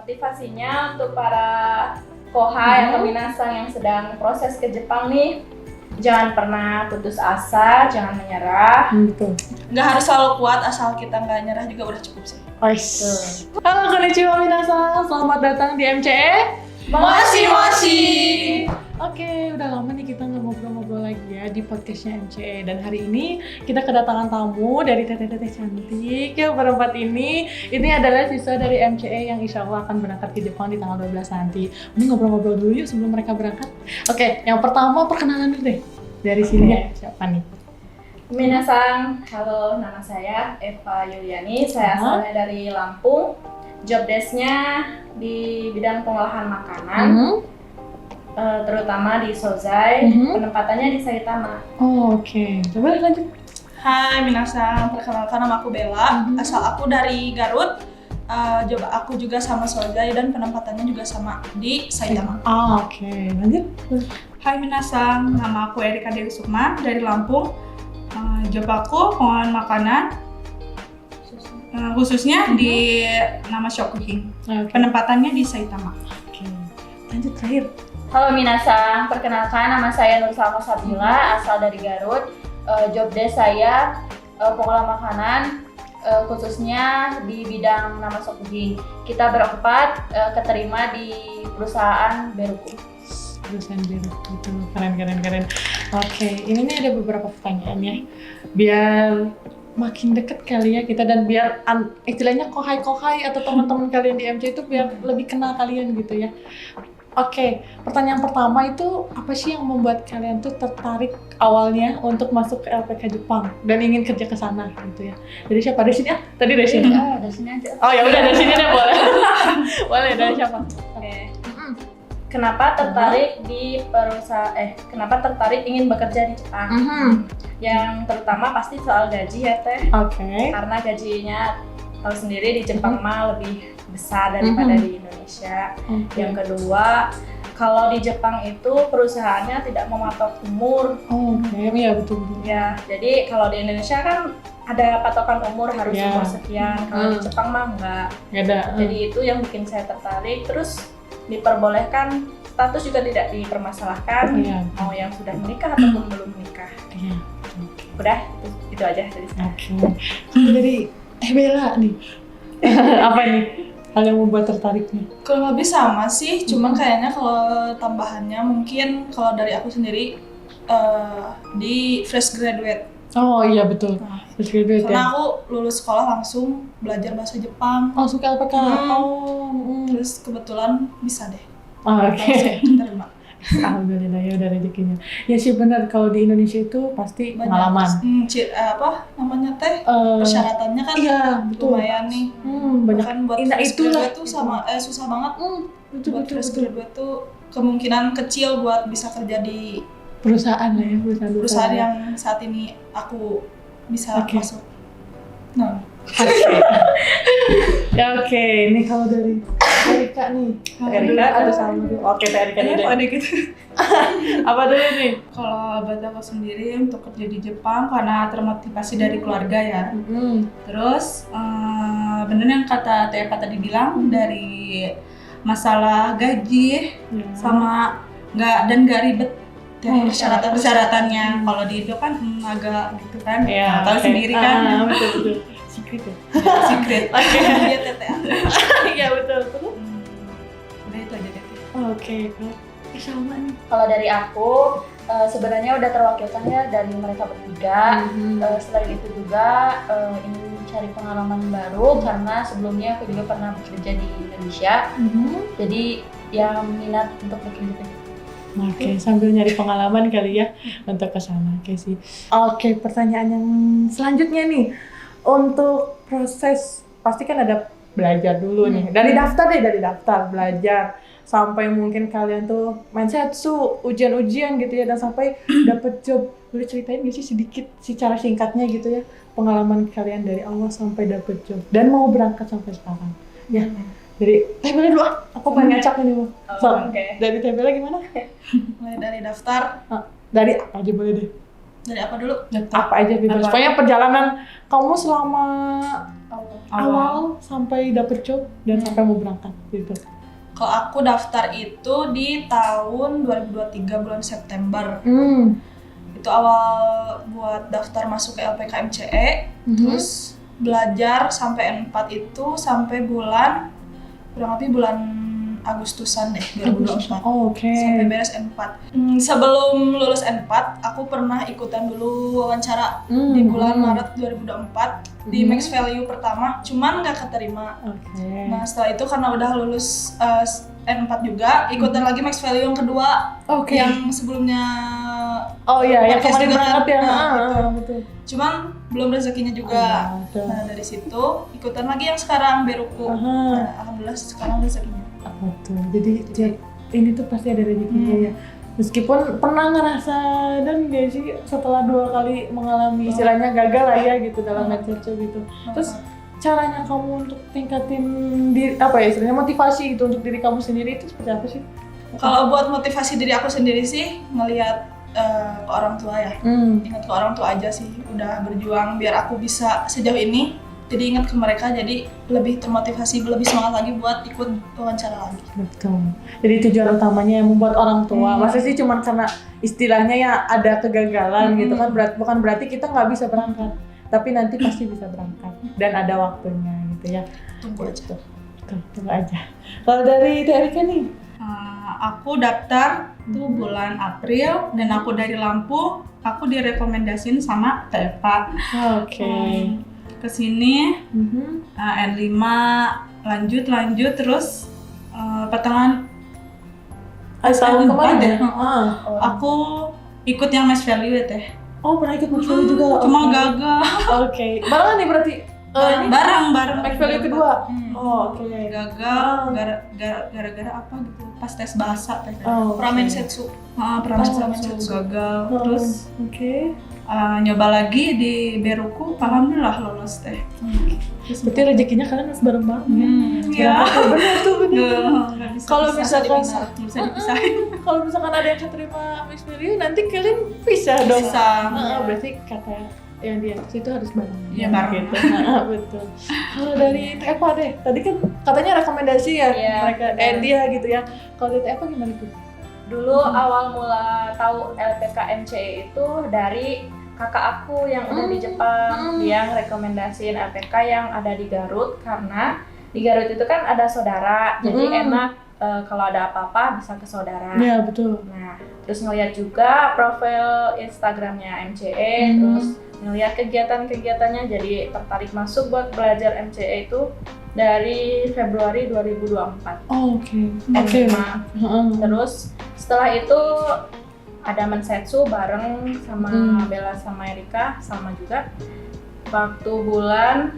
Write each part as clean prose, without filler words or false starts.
Motivasinya untuk para kohai atau minasang yang sedang proses ke Jepang nih, jangan pernah putus asa, jangan menyerah. Betul. Nggak harus selalu kuat, asal kita nggak nyerah juga udah cukup sih. Halo konnichiwa minasan, selamat datang di MCE Moshi. Oke, udah lama nih kita nggak ngobrol-ngobrol lagi ya di podcastnya MCE. Dan hari ini kita kedatangan tamu dari teteh-teteh cantik ya berempat ini. Ini adalah siswa dari MCE yang insya Allah akan berangkat ke Jepang di tanggal 12 nanti. Ini ngobrol-ngobrol dulu yuk sebelum mereka berangkat. Oke, yang pertama perkenalan dulu deh. Dari sini ya, siapa nih? Minasang, halo, nama saya Eva Yuliani, saya asalnya dari Lampung. Job desk-nya di bidang pengolahan makanan, terutama di Sozai, penempatannya di Saitama. Oh, oke. Coba lanjut. Hai minasan, perkenalkan nama aku Bella, asal aku dari Garut. Job aku juga sama Sozai dan penempatannya juga sama di Saitama. Oke. Lanjut. Hai minasan, nama aku Erika Dewi Sukma dari Lampung. Job aku pengolahan makanan, khususnya di nama shop cooking. Penempatannya di Saitama. Oke. Lanjut terakhir. Halo minasang, perkenalkan nama saya Nur Salma Sabila, asal dari Garut. Job desk saya pengolah makanan, khususnya di bidang nama shopping. Kita berempat keterima di perusahaan Beruku. Perusahaan Beruku, itu keren. Oke, ini nih ada beberapa pertanyaan ya, biar makin deket kali ya kita dan biar istilahnya kohai atau teman-teman kalian di MC itu biar lebih kenal kalian gitu ya. Oke, pertanyaan pertama itu apa sih yang membuat kalian tuh tertarik awalnya untuk masuk ke LPK Jepang dan ingin kerja ke sana gitu ya? Dari siapa? Dari sini ya? Tadi dari sini. Dari sini aja. Oh ya udah dari sini deh boleh. Boleh dari siapa? Oke. Kenapa tertarik di kenapa tertarik ingin bekerja di Jepang? Yang terutama pasti soal gaji ya Teh. Oke. Karena gajinya tahu sendiri di Jepang mah lebih besar daripada di Indonesia. Yang kedua, kalau di Jepang itu perusahaannya tidak mematok umur. Iya betul. Ya, jadi kalau di Indonesia kan ada patokan umur harus umur sekian. Kalau di Jepang mah enggak. Ada. Jadi itu yang bikin saya tertarik. Terus diperbolehkan, status juga tidak dipermasalahkan. Mau yang sudah menikah ataupun belum menikah. Udah, itu aja dari saya. Kalau dari Bella nih, apa nih hal yang membuat tertariknya? Kurang lebih sama sih, cuman kayaknya kalau tambahannya mungkin kalau dari aku sendiri di fresh graduate. Oh iya betul, fresh graduate karena ya. aku lulus sekolah langsung belajar bahasa Jepang. Oh suka LPK? Terus kebetulan bisa deh. Oke. Terima. Alhamdulillah ya udah rezekinya. Ya sih benar, kalau di Indonesia itu pasti pengalaman. Apa namanya teh? Persyaratannya kan betul. Lumayan nih. Banyak. Kan buat fresh graduate tuh sama susah banget. Buat fresh graduate tuh kemungkinan kecil buat bisa kerja di perusahaan lah ya, perusahaan yang saat ini aku bisa masuk. Nah. Oke, ini kalau dari Erika nih. Erika ada sama dulu. Oke, Erika dulu deh. Apa dulu nih? Kalau buat aku sendiri untuk kerja di Jepang karena termotivasi dari keluarga ya. Terus bener yang kata Teh Eva tadi bilang dari masalah gaji sama nggak ribet persyaratannya. Kalau di Indo kan agak gitu kan. Tahu sendiri kan. Betul. Secret ya? Secret. Iya Tete. Iya betul. Udah itu aja deh. Oke. Sama nih. Kalau dari aku sebenarnya udah terwakilkan ya dari mereka bertiga. Selain itu juga ingin mencari pengalaman baru karena sebelumnya aku juga pernah bekerja di Indonesia. Jadi yang minat untuk bekerja. Oke, sambil nyari pengalaman kali ya untuk ke sana. Oke sih. Oke, pertanyaan yang selanjutnya nih. Untuk proses pasti kan ada belajar dulu nih. Dari daftar belajar sampai mungkin kalian tuh mensetsu, ujian-ujian gitu ya dan sampai dapet job. Boleh ceritain gak sih sedikit secara singkatnya gitu ya pengalaman kalian dari awal sampai dapet job dan mau berangkat sampai sekarang. Ya. Dari Bella dulu aku pengen ngacak ini mah. Dari Bella gimana? Mulai dari daftar. Dari apa aja boleh deh. Dari apa dulu? Apa aja bebas. Pokoknya perjalanan kamu selama awal sampai dapet job dan sampai mau berangkat gitu? Kalau aku daftar itu di tahun 2023 bulan September. Itu awal buat daftar masuk ke LPK MCE, terus belajar sampai N4 itu sampai bulan kurang lebih bulan Agustusan deh 2024. Sampai beres N4. Sebelum lulus N4, aku pernah ikutan dulu wawancara di bulan Maret 2024 di Max Value pertama, cuman nggak keterima. Nah setelah itu karena udah lulus N4 juga, ikutan lagi Max Value yang kedua, yang sebelumnya. Yang kemarin berangkat ya. Gitu. Betul. Cuman belum rezekinya juga. Nah dari situ ikutan lagi yang sekarang Beruku. Nah, alhamdulillah sekarang rezekinya. Betul. Jadi tiap ini tuh pasti ada rezekinya ya. Meskipun pernah ngerasa dan gak sih setelah 2 kali mengalami istilahnya gagal lah ya gitu dalam medsos gitu. Terus caranya kamu untuk tingkatin diri, istilahnya motivasi gitu untuk diri kamu sendiri itu seperti apa sih? Kalau buat motivasi diri aku sendiri sih ngelihat ke orang tua ya. Ingat ke orang tua aja sih, udah berjuang biar aku bisa sejauh ini. Jadi ingat ke mereka, jadi lebih termotivasi, lebih semangat lagi buat ikut wawancara lagi. Betul. Jadi tujuan utamanya yang membuat orang tua. Masa sih cuma karena istilahnya ya ada kegagalan gitu kan, bukan berarti kita nggak bisa berangkat. Tapi nanti pasti bisa berangkat dan ada waktunya gitu ya. Tunggu aja. Tunggu aja. Kalau dari Erika nih? Aku daftar tuh bulan April dan aku dari Lampung, aku direkomendasin sama TEPA. Kesini N5 lanjut terus pertengahan tahun kemarin ya? Aku ikut yang Max Value ya teh. Pernah ikut Max Value juga? Cuma gagal. Barengan nih berarti? Bareng Max Value kedua? Gagal gara-gara apa gitu, pas tes bahasa teh. Pramensetsu. Pramensetsu gagal. Terus nyoba lagi di Beruku, alhamdulillah lolos teh. Berarti rezekinya kalian harus bareng-bareng ya? Bener tuh. Kalau misalkan bisa dipisahin. Kalau misalkan ada yang keterima Max Value, nanti kalian pisah dong. Berarti kata yang di atas itu harus bareng. Iya bareng. Gitu. Betul. Kalau dari TEPA deh, tadi kan katanya rekomendasi ya mereka, dia gitu ya. Kalau dari TEPA gimana tuh? Dulu awal mula tahu LPK MCE itu dari kakak aku yang udah di Jepang. Dia rekomendasiin LPK yang ada di Garut karena di Garut itu kan ada saudara, jadi enak kalau ada apa-apa bisa ke saudara. Iya betul. Nah, terus ngeliat juga profil Instagramnya MCE, terus ngeliat kegiatan-kegiatannya, jadi tertarik masuk buat belajar MCE itu dari Februari 2024. Terus setelah itu ada Mensetsu bareng sama Bella sama Erika, sama juga waktu bulan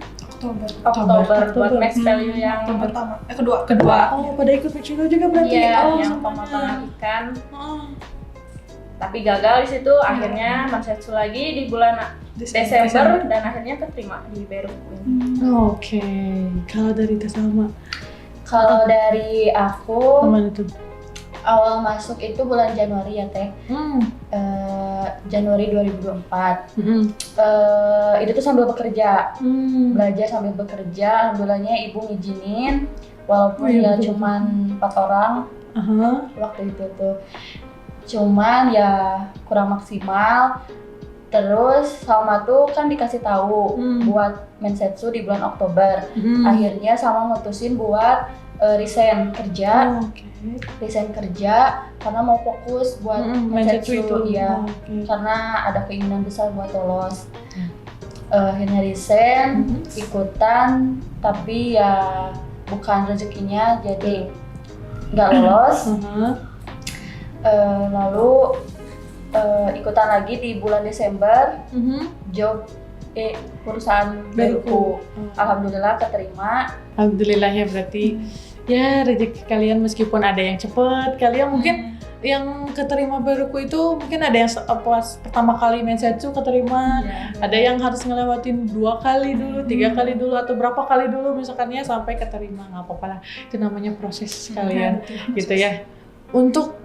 Oktober buat Max Value yang pertama, kedua. Pada ikut Max Value juga berarti? Yang pemotongan ikan. Tapi gagal di situ, akhirnya Mensetsu lagi di bulan Desember dan akhirnya keterima di Beruku. Kalau dari Salma? Kalau dari aku, gimana tuh? Awal masuk itu bulan Januari ya teh. Januari 2024. Itu tuh sambil bekerja, belajar sambil bekerja. Alhamdulillahnya ibu ngizinin, walaupun cuman 4 orang waktu itu tuh. Cuman ya kurang maksimal. Terus Salma tuh kan dikasih tahu buat Mensetsu di bulan Oktober. Akhirnya Salma mutusin buat resign kerja. Resign kerja karena mau fokus buat Mensetsu itu karena ada keinginan besar buat lolos. Akhirnya resign, ikutan, tapi ya bukan rezekinya jadi nggak lolos. Lalu ikutan lagi di bulan Desember, job perusahaan Beruku. Alhamdulillah keterima. Alhamdulillah ya, berarti ya rezeki kalian meskipun ada yang cepet, kalian mungkin yang keterima Beruku itu mungkin ada yang pas pertama kali Mensetsu keterima, ada yang harus ngelewatin 2 kali dulu, 3 kali dulu, atau berapa kali dulu misalkan ya sampai keterima. Nggak apa-apa lah, itu namanya proses kalian gitu ya, untuk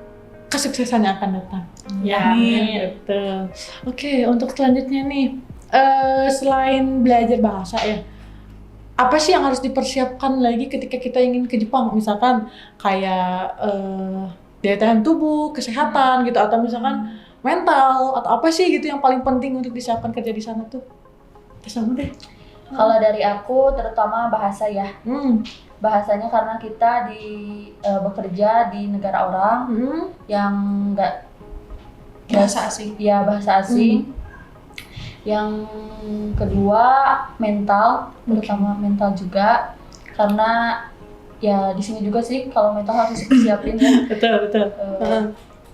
kesuksesan yang akan datang. Betul. Oke, untuk selanjutnya nih, selain belajar bahasa ya, apa sih yang harus dipersiapkan lagi ketika kita ingin ke Jepang? Misalkan kayak daya tahan tubuh, kesehatan gitu, atau misalkan mental, atau apa sih gitu yang paling penting untuk disiapkan kerja di sana tuh? Sama deh. Kalau dari aku terutama bahasa ya. Bahasanya karena kita bekerja di negara orang yang nggak Bahasa asing. ya bahasa asing. Yang kedua mental, terutama mental juga karena ya di sini juga sih kalau mental harus disiapin ya. Betul.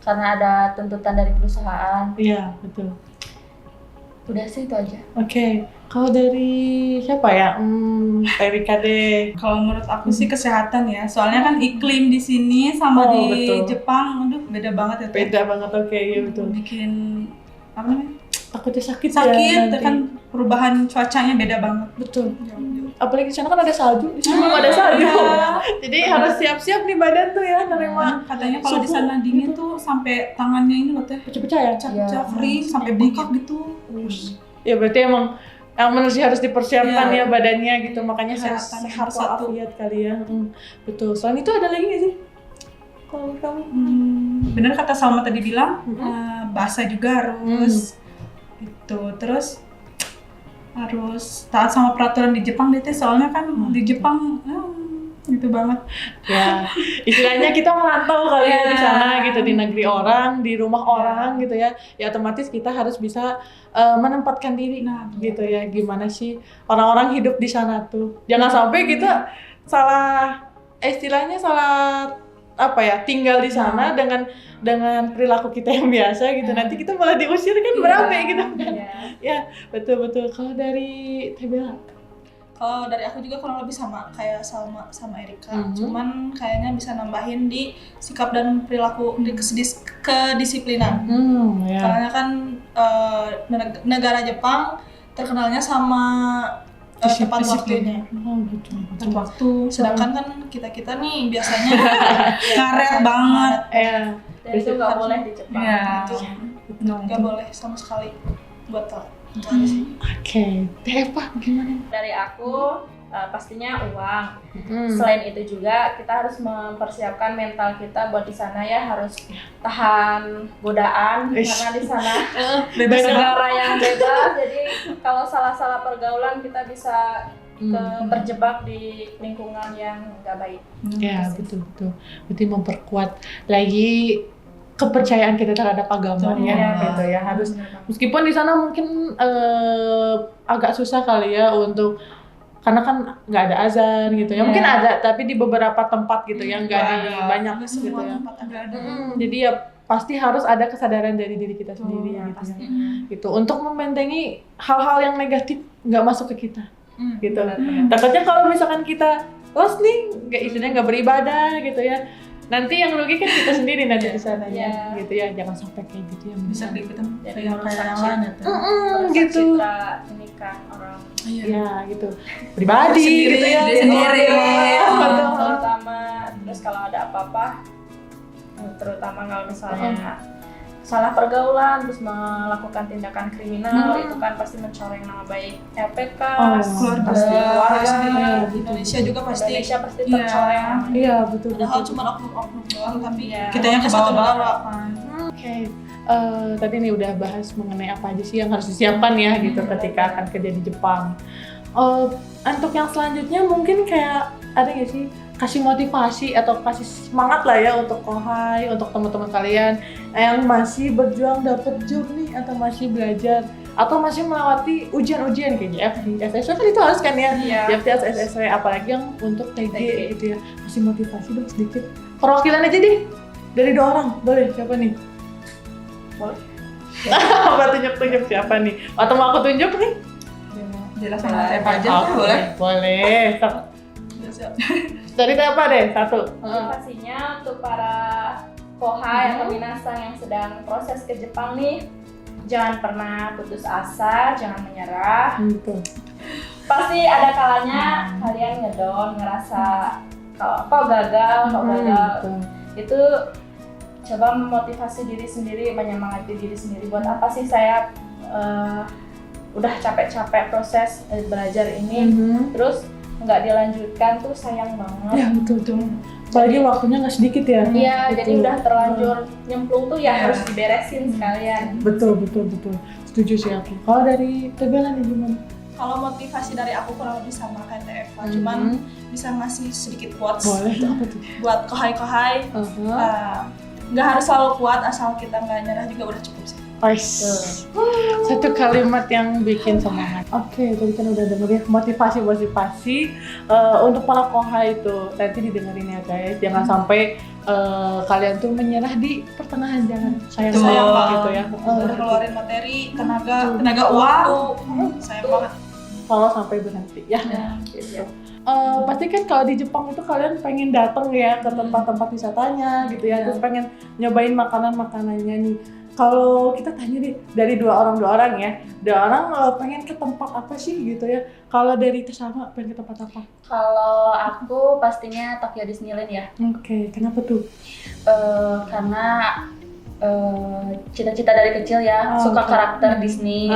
Karena ada tuntutan dari perusahaan. Iya, betul. Udah sih itu aja. Oke. Kalau dari siapa ya? Erika deh. Kalau menurut aku sih kesehatan ya, soalnya kan iklim di sini sama di betul. Jepang, aduh beda banget ya. Beda banget, oke, iya betul. Bikin apa namanya? Takutnya sakit Sakit, ya, kan perubahan cuacanya beda banget. Betul. Apalagi di sana kan ada salju, di sini belum ada salju. Jadi harus siap-siap nih badan tuh ya nerima. Katanya kalau di suhu sana dingin gitu. tuh sampai tangannya ini loh teh Pecah-pecah ya? pecah-pecah, Iya. kering, sampai bengkak gitu. Ya berarti emang manusia harus dipersiapkan Iya. ya badannya gitu, makanya harus Kesehatan sehat nomor satu. walafiat kali ya. Betul. Selain itu ada lagi nggak sih? Kalau kamu? Bener kata Salma tadi bilang, bahasa juga harus itu, terus harus taat sama peraturan di Jepang deh teh, soalnya kan di Jepang gitu banget. Ya, istilahnya kita merantau kali ya di Iya. sana gitu, di negeri orang, di rumah orang gitu ya. Ya otomatis kita harus bisa menempatkan diri gitu ya. Gimana sih orang-orang hidup di sana tuh. Jangan sampai kita salah istilahnya salah apa ya, tinggal di sana dengan perilaku kita yang biasa gitu. Nanti kita malah diusir kan berabe gitu kan. Ya, betul. Kalau dari Teh Bella? Kalau dari aku juga kurang lebih sama kayak Salma sama Erika, cuman kayaknya bisa nambahin di sikap dan perilaku di kedisiplinan. Ya. Karena kan negara Jepang terkenalnya sama tepat waktunya. Oh gitu. Tepat waktu, Sedangkan kan kita nih biasanya karet banget. Ya. Dan itu nggak boleh di Jepang. Iya. itu No. nggak boleh sama sekali buat telat. Oke. Teh Eva gimana? Dari aku pastinya uang. Selain itu juga kita harus mempersiapkan mental kita buat di sana ya, harus tahan godaan karena di sana Bebas negara yang bebas. Jadi kalau salah-salah pergaulan kita bisa terjebak di lingkungan yang nggak baik. Ya, betul. Berarti memperkuat lagi kepercayaan kita terhadap agama ya, gitu ya. Harus meskipun di sana mungkin agak susah kali ya untuk karena kan nggak ada azan gitu ya. Mungkin ada tapi di beberapa tempat gitu ya, nggak di banyak gitu Semua ya. tempat ada. Jadi ya pasti harus ada kesadaran dari diri kita sendiri gitu ya. Gitu untuk membentengi hal-hal yang negatif nggak masuk ke kita. Gitu. Takutnya kalau misalkan kita lost nih, istilahnya nggak beribadah gitu ya. Nanti yang rugi kan kita sendiri nanti di sana ya, gitu ya. Jangan sampai kayak gitu ya. Bisa diikutin Jadi kayak merusak yang lain ya. Gitu. citra nikah orang. Ya gitu. Pribadi Sendiri, gitu ya. diri sendiri. Betul. Terutama terus kalau ada apa-apa, terutama kalau misalnya salah pergaulan terus melakukan tindakan kriminal, itu kan pasti mencoreng nama baik LPK, keluarga. pasti keluarga. Di Indonesia juga pasti. Indonesia pasti tercoreng. Iya, betul. Padahal cuma oknum-oknum doang, tapi Kita yang ke satu negara. bawah-bawah. Oke. Tadi nih udah bahas mengenai apa aja sih yang harus disiapkan ya gitu ketika akan kerja di Jepang. Untuk yang selanjutnya mungkin kayak ada nggak sih kasih motivasi atau kasih semangat lah ya untuk kohai, untuk teman-teman kalian yang masih berjuang dapet job nih atau masih belajar atau masih melewati ujian-ujian kayak JFD, SSW kan itu harus kan ya, JFD, SSW, apalagi yang untuk TG gitu ya. Kasih motivasi dong sedikit. Perwakilan aja deh dari 2 orang, boleh siapa nih? Boleh. Apa tunjuk-tunjuk siapa nih? Atau mau aku tunjuk nih? Jelas sama Teva aja Oke, boleh. Boleh. Dari apa deh? Satu. Motivasinya untuk para kohai atau minasang yang sedang proses ke Jepang nih, jangan pernah putus asa, jangan menyerah. Gitu. Pasti ada kalanya kalian ngedown, ngerasa kalau kok gagal. Itu coba memotivasi diri sendiri, menyemangati diri sendiri. Buat apa sih saya udah capek-capek proses belajar ini, terus nggak dilanjutkan tuh sayang banget. Ya betul. Apalagi waktunya nggak sedikit ya. Iya, jadi Betul. udah terlanjur nyemplung tuh ya harus diberesin sekalian. Betul. Setuju sih aku. Kalau dari Tebela nih gimana? Kalau motivasi dari aku kurang lebih sama kayak Teh Eva, cuman bisa ngasih sedikit quotes Boleh tuh apa tuh? buat kohai-kohai. Nggak harus selalu kuat, asal kita nggak nyerah juga udah cukup sih. Satu kalimat yang bikin semangat. Oke, tadi kan udah dengerin motivasi untuk para kohai itu nanti didengerin ya guys. Jangan sampai kalian tuh menyerah di pertengahan, jangan sayang gitu ya. Udah keluarin materi, tenaga waktu, sayang banget. Kalau sampai berhenti ya. Gitu. Pasti kan kalau di Jepang itu kalian pengen datang ya ke tempat-tempat wisatanya gitu ya, terus pengen nyobain makanannya nih. Kalau kita tanya nih dari dua orang ya, pengen ke tempat apa sih gitu ya? Kalau dari Tesama pengen ke tempat apa? Kalau aku pastinya Tokyo Disneyland ya. Oke, kenapa tuh? Karena cita-cita dari kecil ya, suka karakter Disney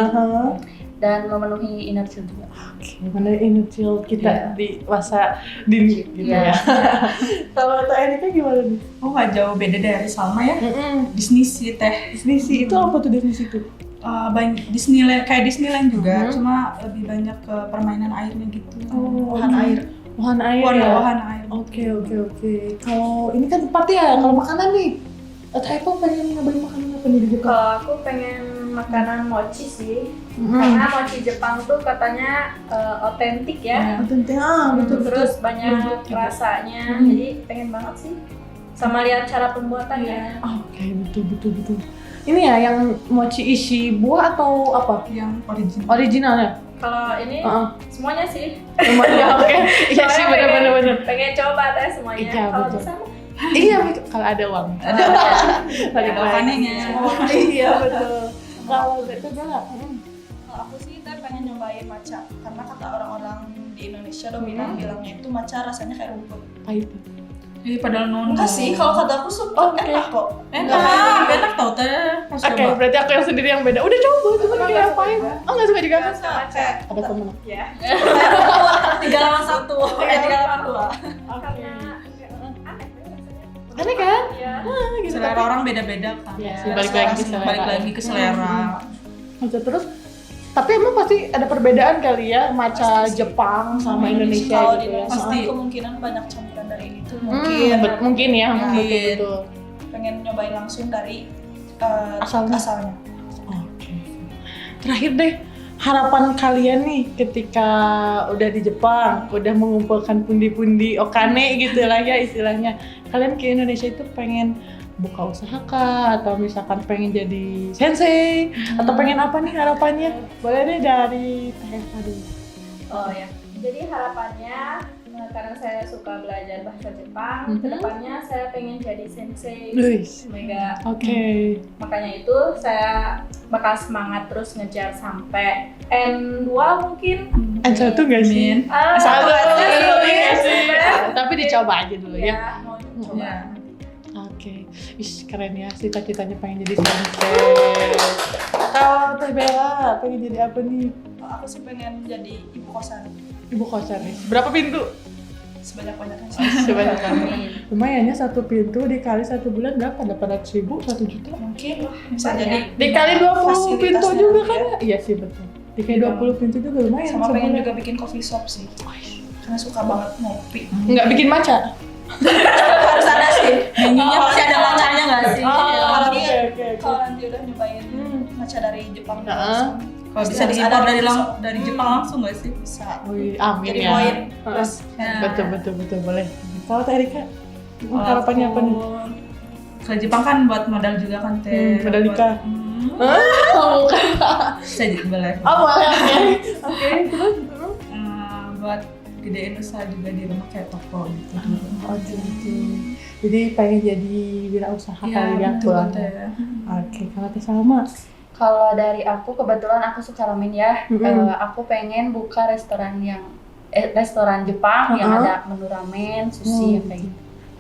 dan memenuhi inner child juga. Oke, mana inner child kita di masa dini gitu ya. Kalau Teh Erika gimana nih? Oh nggak jauh beda dari Salma ya. Disney sih Teh. Disney sih itu apa tuh dari situ? Banyak Disneyland, kayak Disneyland juga, cuma lebih banyak ke permainan airnya gitu. Wahana air. Wahana air ya? Wahana air. Oke. Kalau ini kan tempat ya, kalau makanan nih. Teh Eva pengen nyobain makanan apa nih di Jepang? Kalau aku pengen makanan mochi sih, karena mochi Jepang tuh katanya otentik ya. Otentik, betul. Terus banyak rasanya, jadi pengen banget sih. Sama lihat cara pembuatannya. Oke, betul. Ini ya yang mochi isi buah atau apa? Yang original. Originalnya? Kalau ini semuanya sih. Semuanya oke. Iya sih benar. Pengen coba Teh semuanya. Iya, Kalau betul. bisa Iya betul. Kalau ada uang. Balik lagi. Iya betul. Kalau itu enggak. Kalau aku sih Teh pengen nyobain matcha, karena kata orang-orang di Indonesia dominan bilangnya itu matcha rasanya kayak rumput. Pahit. Padahal nono. Enggak sih, kalau kata aku suka enak kok. Enak tau Teh. Oke, berarti aku yang sendiri yang beda. Udah coba, cuma kayak apain? Oh nggak suka juga kan? Matcha. Ada temen. ya. 3 lawan 1, 3 lawan 2. Karena Aneh kan? Iya. Gitu. Selera orang beda-beda kan. Iya, sih, balik lagi ke selera. Terus tapi emang pasti ada perbedaan kali ya matcha Jepang sama Indonesia Kalau gitu di ya. Indonesia Pasti. kemungkinan banyak campuran dari ini tuh. Mungkin ya, Mungkin. betul. Pengen nyobain langsung dari Asalnya. Oke. Terakhir deh, harapan kalian nih ketika udah di Jepang, udah mengumpulkan pundi-pundi okane gitu lah ya istilahnya. Kalian ke Indonesia itu pengen buka usaha kah? Atau misalkan pengen jadi sensei? Atau pengen apa nih harapannya? Boleh deh dari Teh Eva dulu. Oh ya. Jadi harapannya karena saya suka belajar bahasa Jepang, kedepannya saya pengen jadi sensei. Mega. Oke. Makanya itu saya bakal semangat terus ngejar sampai N2 mungkin. N1 nggak sih? Satu aja sih. Tapi dicoba aja dulu ya. Ya, mau coba. Oke. Keren ya, cita-citanya pengen jadi sensei. Kalau Teh Bella pengen jadi apa nih? Aku sih pengen jadi ibu kosan. Ibu kosan nih. Berapa pintu? Sebanyak-banyaknya sih. Sebanyak-banyaknya. Lumayan ya, 1 pintu dikali 1 bulan berapa? 800.000, 1 juta? Mungkin bisa jadi. Dikali 20 fasilitasnya pintu juga ya. kan? Iya sih betul. Dikali 20 pintu juga lumayan. Sama pengen sebulan. juga bikin coffee shop sih. Karena suka banget ngopi. Nggak bikin matcha? Harus ada sih. Menunya pasti ada matchanya nggak sih? Oke. Kalau nanti udah nyobain matcha dari Jepang Kalau bisa harus diimpor ada dari Jepang langsung nggak sih? bisa. Wih, amin Jadi ya. poin. Terus Betul boleh. Kalau Teh Erika, harapannya apa nih? Ke Jepang kan buat modal juga kan Teh. Modal nikah. Buat- Bisa jadi boleh. Boleh. Oke, terus? Buat gedein usaha juga di rumah kayak toko gitu. Gitu. Jadi pengen jadi wirausaha kali ya betul pulang. Teh. Oke, kalau Teh Salma? Kalau dari aku kebetulan aku suka ramen ya. Aku pengen buka restoran Jepang yang ada menu ramen, sushi yang kayak gitu.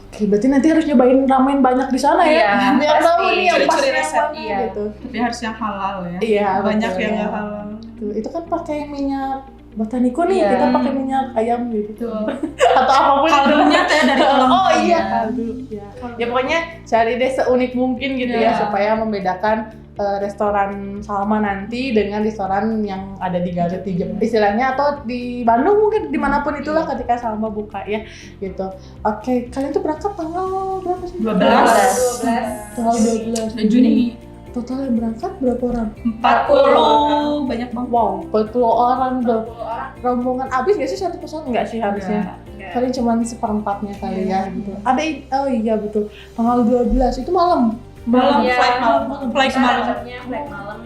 Oke, berarti nanti harus nyobain ramen banyak di sana ya. Iya, Biar pasti. tahu nih yang pas Curi-curi yang resep, mana iya. gitu. Tapi harus yang halal ya. Iya, Banyak betul, yang ya. nggak halal. Tuh, itu kan pakai minyak botaniko nih, Iya. kita pakai minyak ayam gitu. Tuh. Atau apapun itu. Kaldunya teh dari tulang. Oh iya, Iya. kaldu. Ya. Ya pokoknya cari deh seunik mungkin gitu ya Iya. supaya membedakan restoran Salma nanti dengan restoran yang ada di Garut di Jepang istilahnya, atau di Bandung mungkin dimanapun itulah ketika Salma buka ya gitu. Oke, kalian tuh berangkat tanggal berapa sih? 12. Tanggal 12 Juni. Total yang berangkat berapa orang? 40 banyak banget. Wow, 40 orang tuh. 40 orang. Rombongan habis gak sih satu pesawat? Enggak sih harusnya. Enggak. Paling cuma seperempatnya kali ya gitu. Ada oh iya betul. Tanggal 12 itu malam. Malam, Iya. flight malam. Flight Kita malam. dapatnya flight malam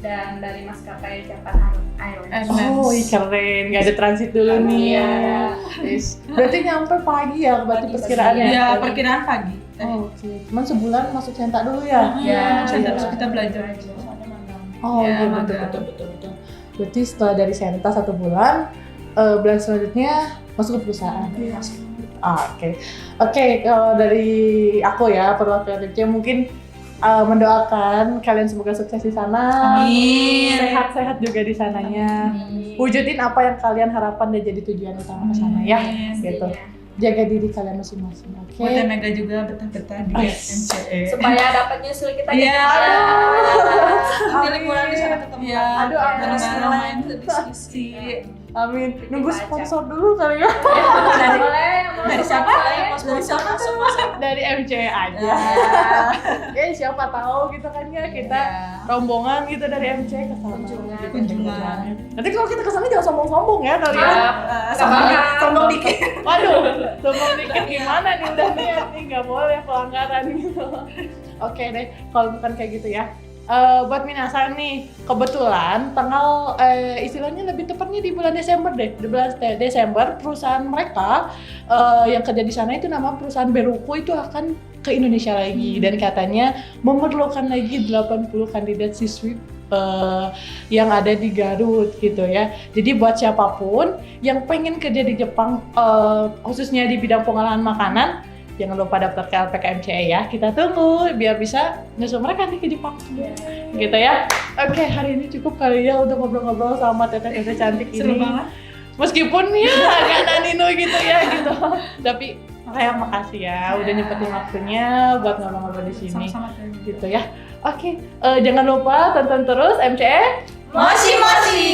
dan dari maskapai Japan Airlines. Oh, iya keren. Gak ada transit dulu nih. Iya. Yes. Berarti nyampe pagi ya berarti Pagi, perkiraannya. Iya, Pagi. perkiraan pagi. Oh, oke. Cuman sebulan masuk Senta dulu ya? Ya, Center iya. kita belajar. Oh Iya, iya magang. betul. Berarti setelah dari Senta 1 bulan, bulan selanjutnya masuk ke perusahaan. Oke. Kalau dari aku ya perwakilan MC mungkin mendoakan kalian semoga sukses di sana. Amin. Sehat-sehat juga di sananya. Wujudin apa yang kalian harapkan dan jadi tujuan utama ke sana ya. Amin. Gitu. Jaga diri kalian masing-masing. Oke. Buat yang Mega juga betah-betah di MCE. Supaya dapat nyusul kita Iya. Nanti liburan di sana ketemu. Iya. Aduh, amin. Bareng-bareng main diskusi. Amin. Nunggu Kita sponsor dulu kali ya. Dari siapa? Dari sana Dari MC aja. Ya siapa tahu gitu kan ya kita rombongan gitu dari MC ke sana. Kunjungan. Nanti kalau kita ke sana jangan sombong-sombong ya kalian. Sombong dikit. Waduh, sombong dikit gimana nih udah niat nih nggak boleh pelanggaran gitu. Oke deh, kalau bukan kayak gitu ya. Buat minasan nih, kebetulan tanggal istilahnya lebih tepatnya di bulan Desember deh, 12 Desember perusahaan mereka yang kerja di sana itu nama perusahaan Beruku itu akan ke Indonesia lagi dan katanya memerlukan lagi 80 kandidat siswi yang ada di Garut gitu ya. Jadi buat siapapun yang pengen kerja di Jepang khususnya di bidang pengolahan makanan, jangan lupa daftar ke LPKMCE ya. Kita tunggu biar bisa nyusul mereka nih ke Jepang. Gitu ya. Oke, hari ini cukup kali ya untuk ngobrol-ngobrol sama teteh-teteh cantik ini. Seru banget. Meskipun ya agak nanino gitu ya gitu. Tapi makasih ya udah nyempetin waktunya buat ngobrol-ngobrol di sini. Sama-sama. Gitu ya. Oke, jangan lupa tonton terus MCE Moshi Moshi.